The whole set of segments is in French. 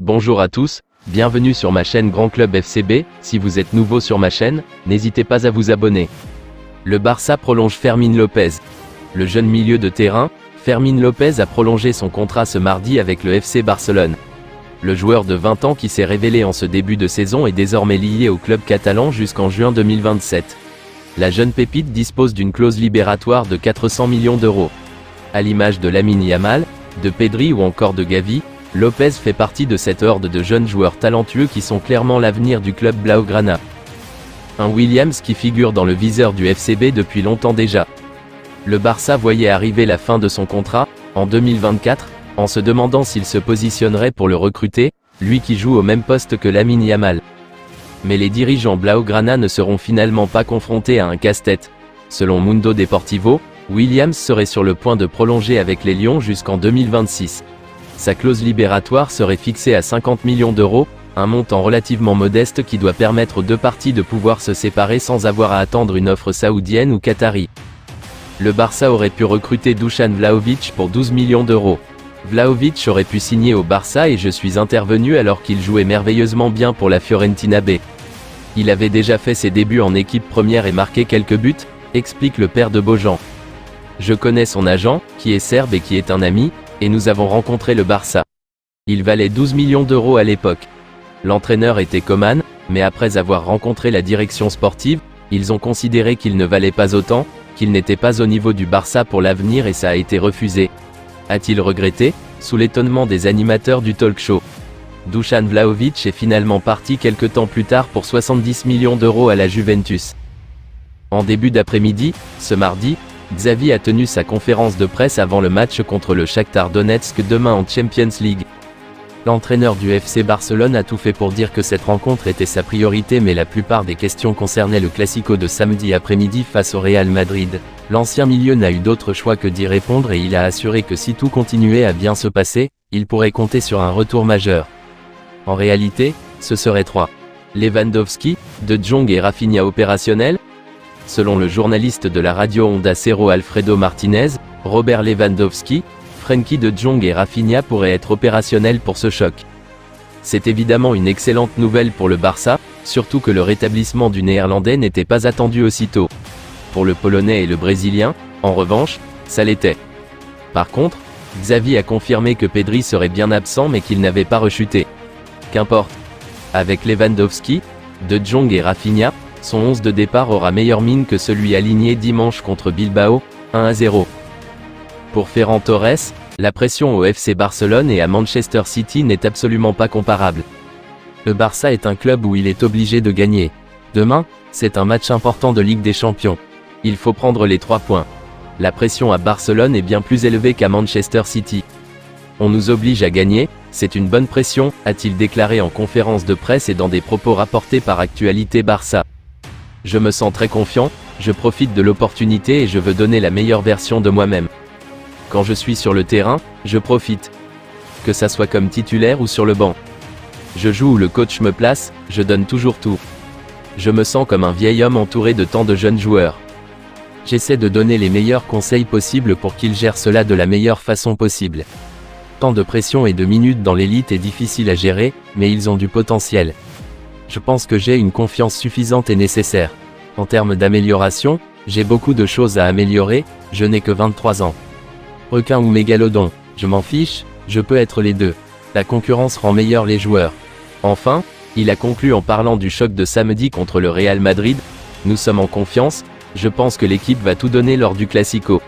Bonjour à tous, bienvenue sur ma chaîne Grand Club FCB. Si vous êtes nouveau sur ma chaîne, n'hésitez pas à vous abonner. Le Barça prolonge Fermín López. Le jeune milieu de terrain, Fermín López a prolongé son contrat ce mardi avec le FC Barcelone. Le joueur de 20 ans qui s'est révélé en ce début de saison est désormais lié au club catalan jusqu'en juin 2027. La jeune pépite dispose d'une clause libératoire de 400 millions d'euros. À l'image de Lamine Yamal, de Pedri ou encore de Gavi, López fait partie de cette horde de jeunes joueurs talentueux qui sont clairement l'avenir du club blaugrana. Un Williams qui figure dans le viseur du FCB depuis longtemps déjà. Le Barça voyait arriver la fin de son contrat, en 2024, en se demandant s'il se positionnerait pour le recruter, lui qui joue au même poste que Lamine Yamal. Mais les dirigeants blaugrana ne seront finalement pas confrontés à un casse-tête. Selon Mundo Deportivo, Williams serait sur le point de prolonger avec les Lions jusqu'en 2026. Sa clause libératoire serait fixée à 50 millions d'euros, un montant relativement modeste qui doit permettre aux deux parties de pouvoir se séparer sans avoir à attendre une offre saoudienne ou qatari. Le Barça aurait pu recruter Dusan Vlahovic pour 12 millions d'euros. Vlahovic aurait pu signer au Barça et je suis intervenu alors qu'il jouait merveilleusement bien pour la Fiorentina B. Il avait déjà fait ses débuts en équipe première et marqué quelques buts, explique le père de Bojan. Je connais son agent, qui est serbe et qui est un ami, et nous avons rencontré le Barça. Il valait 12 millions d'euros à l'époque. L'entraîneur était Koeman, mais après avoir rencontré la direction sportive, ils ont considéré qu'il ne valait pas autant, qu'il n'était pas au niveau du Barça pour l'avenir et ça a été refusé. A-t-il regretté, sous l'étonnement des animateurs du talk-show. Dusan Vlahovic est finalement parti quelque temps plus tard pour 70 millions d'euros à la Juventus. En début d'après-midi, ce mardi, Xavi a tenu sa conférence de presse avant le match contre le Shakhtar Donetsk demain en Champions League. L'entraîneur du FC Barcelone a tout fait pour dire que cette rencontre était sa priorité, mais la plupart des questions concernaient le Classico de samedi après-midi face au Real Madrid. L'ancien milieu n'a eu d'autre choix que d'y répondre et il a assuré que si tout continuait à bien se passer, il pourrait compter sur un retour majeur. En réalité, ce serait 3. Lewandowski, De Jong et Rafinha opérationnels. Selon le journaliste de la radio Onda Cero Alfredo Martinez, Robert Lewandowski, Frenkie de Jong et Rafinha pourraient être opérationnels pour ce choc. C'est évidemment une excellente nouvelle pour le Barça, surtout que le rétablissement du Néerlandais n'était pas attendu aussitôt. Pour le Polonais et le Brésilien, en revanche, ça l'était. Par contre, Xavi a confirmé que Pedri serait bien absent mais qu'il n'avait pas rechuté. Qu'importe. Avec Lewandowski, De Jong et Rafinha, son 11 de départ aura meilleure mine que celui aligné dimanche contre Bilbao, 1-0. Pour Ferran Torres, la pression au FC Barcelone et à Manchester City n'est absolument pas comparable. Le Barça est un club où il est obligé de gagner. Demain, c'est un match important de Ligue des Champions. Il faut prendre les 3 points. La pression à Barcelone est bien plus élevée qu'à Manchester City. On nous oblige à gagner, c'est une bonne pression, a-t-il déclaré en conférence de presse et dans des propos rapportés par Actualité Barça. Je me sens très confiant, je profite de l'opportunité et je veux donner la meilleure version de moi-même. Quand je suis sur le terrain, je profite. Que ça soit comme titulaire ou sur le banc. Je joue où le coach me place, je donne toujours tout. Je me sens comme un vieil homme entouré de tant de jeunes joueurs. J'essaie de donner les meilleurs conseils possibles pour qu'ils gèrent cela de la meilleure façon possible. Tant de pression et de minutes dans l'élite est difficile à gérer, mais ils ont du potentiel. Je pense que j'ai une confiance suffisante et nécessaire. En termes d'amélioration, j'ai beaucoup de choses à améliorer, je n'ai que 23 ans. Requin ou mégalodon, je m'en fiche, je peux être les deux. La concurrence rend meilleurs les joueurs. Enfin, il a conclu en parlant du choc de samedi contre le Real Madrid. Nous sommes en confiance, je pense que l'équipe va tout donner lors du Classico.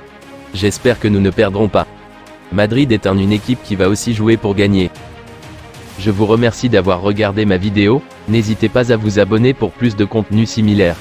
J'espère que nous ne perdrons pas. Madrid est une équipe qui va aussi jouer pour gagner. Je vous remercie d'avoir regardé ma vidéo, n'hésitez pas à vous abonner pour plus de contenu similaire.